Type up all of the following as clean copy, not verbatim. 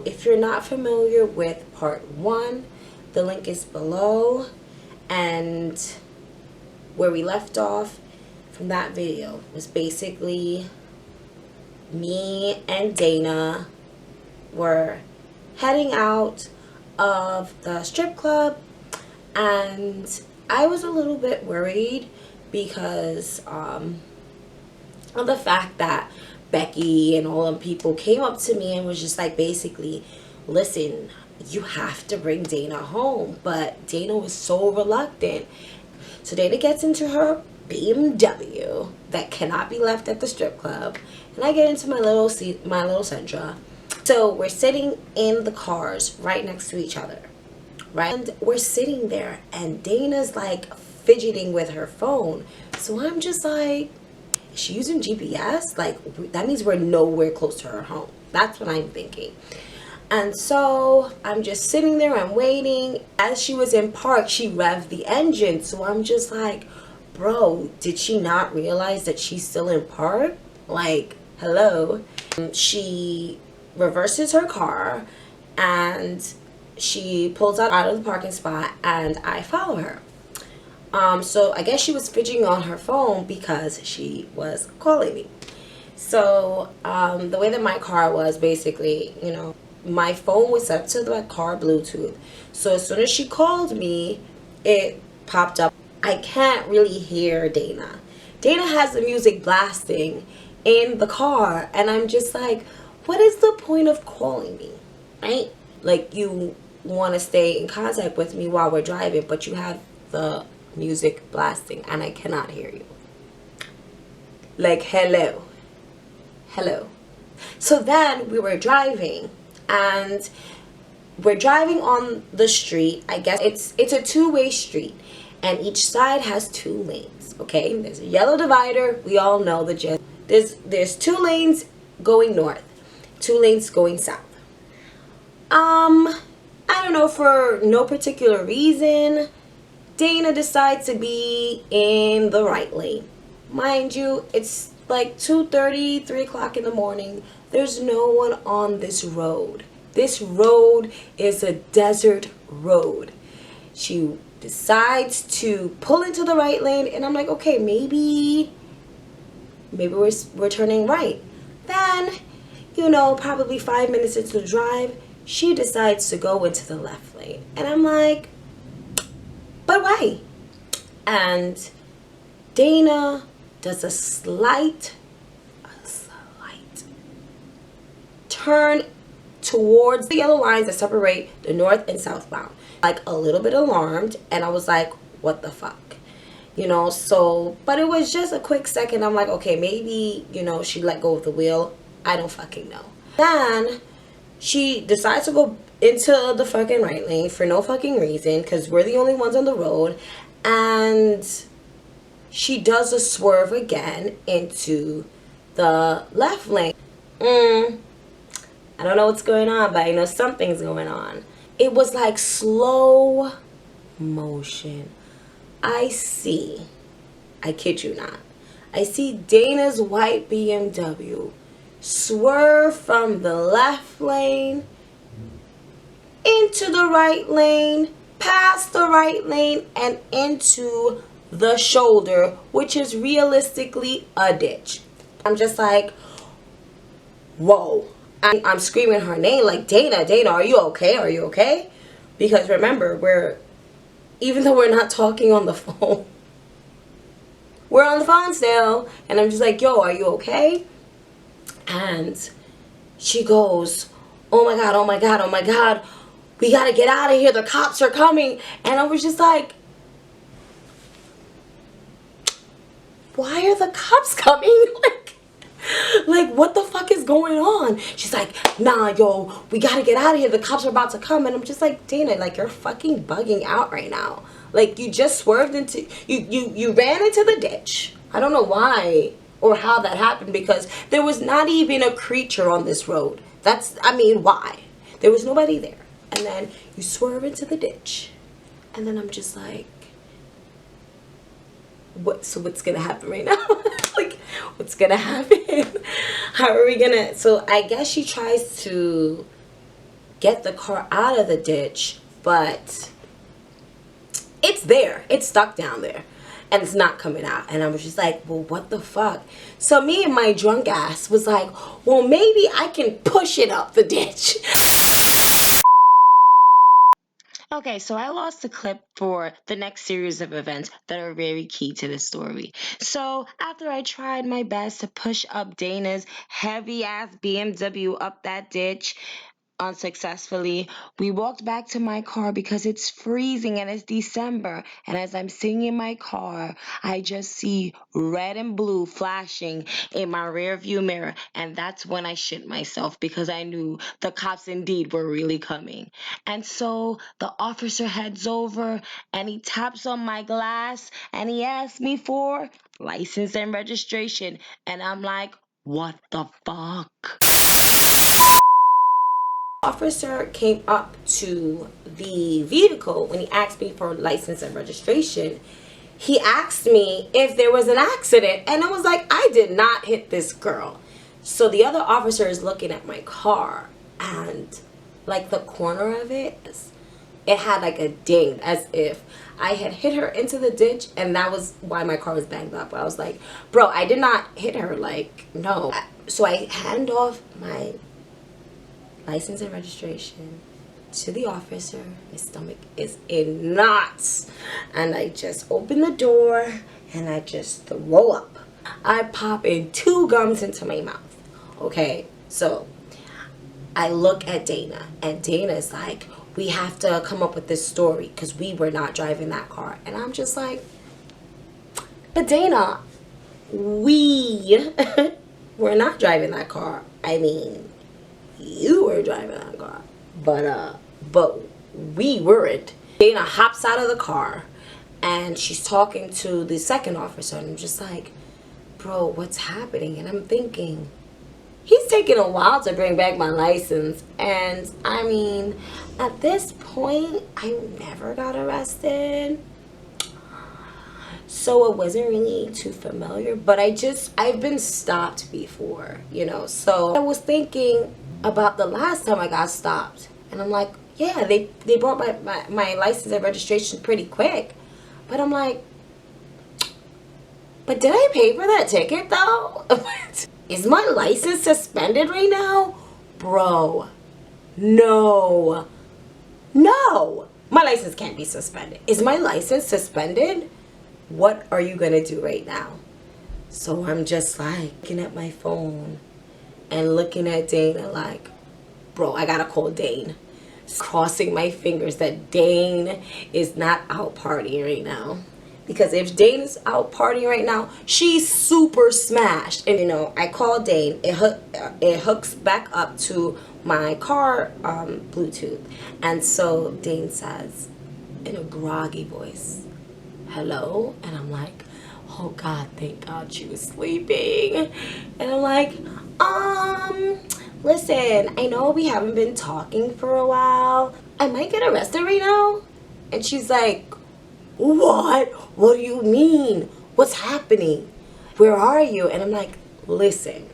So if you're not familiar with part 1, the link is below, and where we left off from that video was basically me and Dana were heading out of the strip club, and I was a little bit worried because of the fact that Becky and all them people came up to me and was just like, basically, listen, you have to bring Dana home. But Dana was so reluctant. So Dana gets into her BMW that cannot be left at the strip club, and I get into my little Sentra. So we're sitting in the cars right next to each other, right? And we're sitting there, and Dana's like fidgeting with her phone. So I'm just like, is she using GPS? Like, that means we're nowhere close to her home. That's what I'm thinking. And so I'm just sitting there, I'm waiting. As she was in park, she revved the engine. So I'm just like, bro, did she not realize that she's still in park? Like, hello. She reverses her car and she pulls out of the parking spot, and I follow her. So I guess she was fidgeting on her phone because she was calling me. So the way that my car was, basically, you know, my phone was set to the car Bluetooth. So as soon as she called me, it popped up. I can't really hear Dana. Dana has the music blasting in the car, and I'm just like, what is the point of calling me, right? Like, you want to stay in contact with me while we're driving, but you have the music blasting and I cannot hear you. Like, hello. So then we were driving, and we're driving on the street. I guess it's a two-way street, and each side has 2 lanes. Okay, there's a yellow divider. We all know the gist. There's 2 lanes going north, 2 lanes going south. I don't know, for no particular reason, Dana decides to be in the right lane. Mind you, it's like 2:30, 3 o'clock in the morning. There's no one on this road. This road is a desert road. She decides to pull into the right lane, and I'm like, okay, maybe we're turning right. Then, you know, probably 5 minutes into the drive, she decides to go into the left lane. And I'm like, but why? And Dana does a slight turn towards the yellow lines that separate the north and southbound. Like, a little bit alarmed, and I was like, what the fuck? You know, so, but it was just a quick second. I'm like, okay, maybe, you know, she let go of the wheel. I don't fucking know. Then she decides to go into the fucking right lane for no fucking reason, because we're the only ones on the road, and she does a swerve again into the left lane. I don't know what's going on, but I know something's going on. It was like slow motion. I kid you not, I see Dana's white BMW swerve from the left lane into the right lane, past the right lane, and into the shoulder, which is realistically a ditch. I'm just like, whoa. I'm screaming her name, like, Dana, are you okay? Are you okay? Because remember, even though we're not talking on the phone, we're on the phone still. And I'm just like, yo, are you okay? And she goes, oh my God, we gotta get out of here, the cops are coming. And I was just like, why are the cops coming? Like, what the fuck is going on? She's like, nah, yo, we gotta get out of here, the cops are about to come. And I'm just like, Dana, like, you're fucking bugging out right now. Like, you just swerved into, you ran into the ditch. I don't know why or how that happened, because there was not even a creature on this road. Why? There was nobody there. And then you swerve into the ditch. And then I'm just like, what's gonna happen right now? Like, what's gonna happen? How are we gonna? So I guess she tries to get the car out of the ditch, but it's there. It's stuck down there. And it's not coming out. And I was just like, well, what the fuck? So me and my drunk ass was like, well, maybe I can push it up the ditch. Okay, so I lost the clip for the next series of events that are very key to this story. So after I tried my best to push up Dana's heavy ass BMW up that ditch, unsuccessfully, we walked back to my car because it's freezing and it's December. And as I'm sitting in my car, I just see red and blue flashing in my rear view mirror. And that's when I shit myself because I knew the cops indeed were really coming. And so the officer heads over and he taps on my glass and he asks me for license and registration. And I'm like, what the fuck? Officer came up to the vehicle when he asked me for license and registration. He asked me if there was an accident, and I was like, I did not hit this girl. So the other officer is looking at my car, and like the corner of it had like a ding, as if I had hit her into the ditch, and that was why my car was banged up. I was like, bro, I did not hit her, like, no. So I hand off my license and registration to the officer. My stomach is in knots, and I just open the door and I just throw up. I pop in 2 gums into my mouth. Okay, so I look at Dana, and Dana's like, we have to come up with this story because we were not driving that car. And I'm just like, but Dana, we were not driving that car. I mean, you were driving that car, but we weren't. Dana hops out of the car and she's talking to the second officer, and I'm just like, bro, what's happening? And I'm thinking, he's taking a while to bring back my license, and I mean, at this point I never got arrested, so it wasn't really too familiar. But I've been stopped before, you know. So I was thinking about the last time I got stopped, and I'm like, yeah, they brought my license and registration pretty quick. But I'm like, but did I pay for that ticket though? Is my license suspended right now? Bro, no, my license can't be suspended. Is my license suspended? What are you gonna do right now? So I'm just like looking at my phone and looking at Dana like, bro, I gotta call Dane. Crossing my fingers that Dane is not out partying right now. Because if Dane is out partying right now, she's super smashed. And you know, I call Dane. It hooks back up to my car Bluetooth. And so Dane says in a groggy voice, hello? And I'm like, oh God, thank God she was sleeping. And I'm like, listen, I know we haven't been talking for a while. I might get arrested right now. And she's like, what? What do you mean? What's happening? Where are you? And I'm like, listen,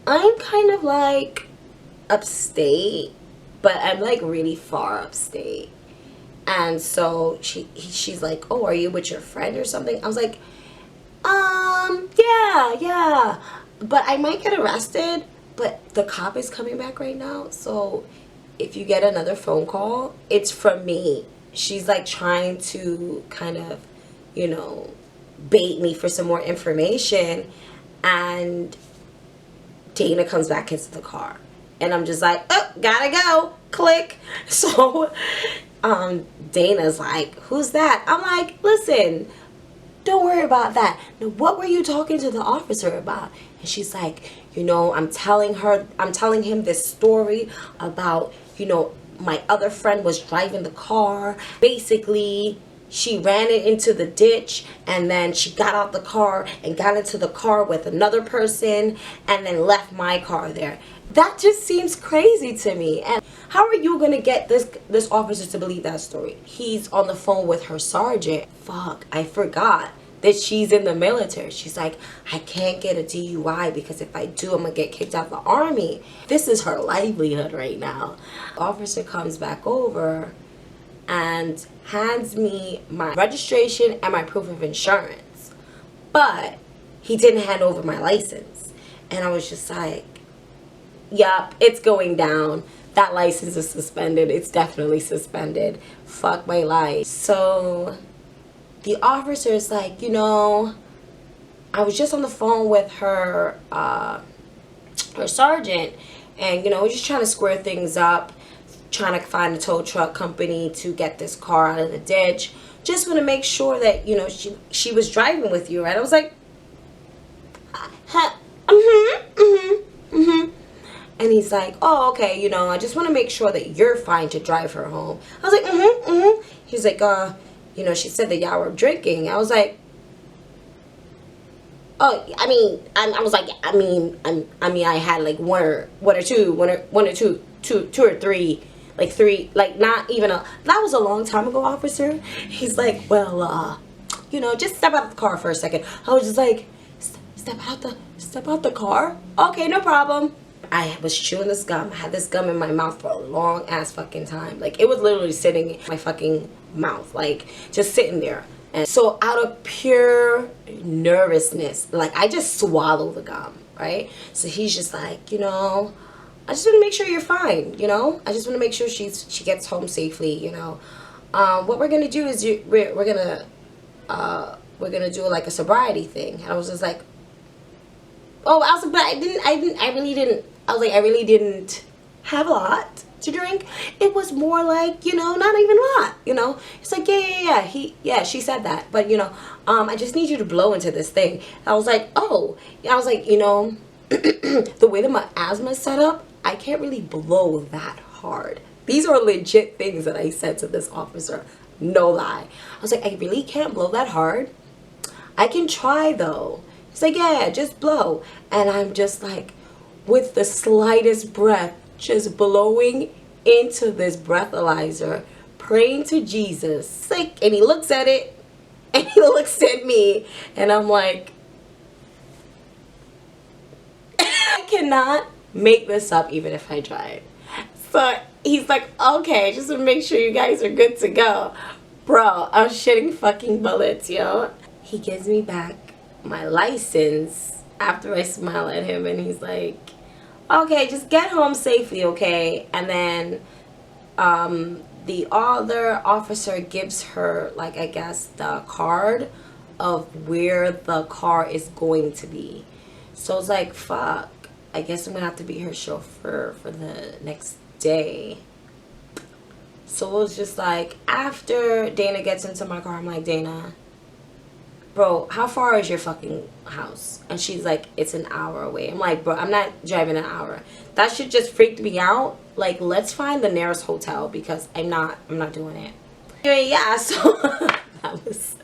I'm kind of like upstate, but I'm like really far upstate. And so she's like, oh, are you with your friend or something? I was like, yeah. But I might get arrested, but the cop is coming back right now. So if you get another phone call, it's from me. She's like trying to kind of, you know, bait me for some more information. And Dana comes back into the car. And I'm just like, oh, gotta go. Click. So Dana's like, who's that? I'm like, listen, don't worry about that. Now, what were you talking to the officer about? And she's like, you know, I'm telling him this story about, you know, my other friend was driving the car. Basically, she ran it into the ditch, and then she got out the car and got into the car with another person and then left my car there. That just seems crazy to me. And how are you gonna get this officer to believe that story? He's on the phone with her sergeant. Fuck, I forgot that she's in the military. She's like, I can't get a DUI because if I do, I'm gonna get kicked out of the army. This is her livelihood right now. Officer comes back over and hands me my registration and my proof of insurance, but he didn't hand over my license. And I was just like, yup, it's going down. That license is suspended. It's definitely suspended. Fuck my life. So the officer is like, you know, I was just on the phone with her sergeant, and, you know, we're just trying to square things up, trying to find a tow truck company to get this car out of the ditch. Just want to make sure that, you know, she was driving with you, right? I was like, And he's like, oh, okay, you know, I just want to make sure that you're fine to drive her home. I was like, He's like, you know, she said that y'all were drinking. I was like, oh, I mean, I was like, I mean, I had like one or two or three, like three, like not even that was a long time ago, officer. He's like, well, you know, just step out of the car for a second. I was just like, step out the car? Okay, no problem. I was chewing this gum. I had this gum in my mouth for a long ass fucking time. Like, it was literally sitting in my fucking mouth, like just sitting there. And so out of pure nervousness, like, I just swallowed the gum, right? So he's just like, you know, I just want to make sure you're fine, you know? I just want to make sure she gets home safely, you know? What we're going to do is we're going to do like a sobriety thing. And I was just like, oh, I was like, but I really didn't have a lot to drink. It was more like, you know, not even a lot, you know. It's like, yeah, she said that, but, you know, I just need you to blow into this thing. I was like, oh, I was like, you know, the way that my asthma is set up, I can't really blow that hard. These are legit things that I said to this officer, no lie. I was like, I really can't blow that hard. I can try though. He's like, yeah, just blow. And I'm just like, with the slightest breath, just blowing into this breathalyzer, praying to Jesus. Like, and he looks at it, and he looks at me, and I'm like, I cannot make this up even if I tried. So he's like, okay, just to make sure you guys are good to go. Bro, I was shitting fucking bullets, yo. He gives me back my license after I smile at him, and he's like, okay, just get home safely, okay? And then the other officer gives her, like, I guess the card of where the car is going to be. So it's like, fuck, I guess I'm gonna have to be her chauffeur for the next day. So it was just like, after Dana gets into my car, I'm like, Dana, bro, how far is your fucking house? And she's like, it's an hour away. I'm like, bro, I'm not driving an hour. That shit just freaked me out. Like, let's find the nearest hotel because I'm not doing it. Anyway, yeah, so that was,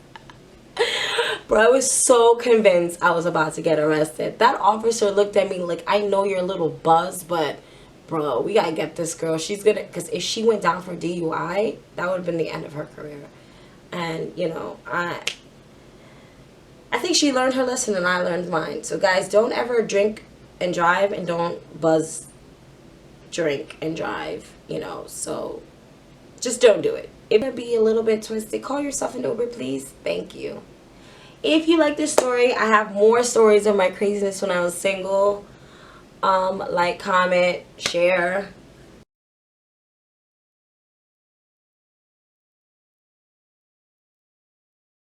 bro, I was so convinced I was about to get arrested. That officer looked at me like, I know you're a little buzzed, but bro, we gotta get this girl. She's gonna, because if she went down for DUI, that would have been the end of her career. And, you know, I think she learned her lesson and I learned mine. So guys, don't ever drink and drive, and don't buzz drink and drive, you know. So just don't do it. It would be a little bit twisted. Call yourself an Uber, please. Thank you. If you like this story, I have more stories of my craziness when I was single. Like, comment, share.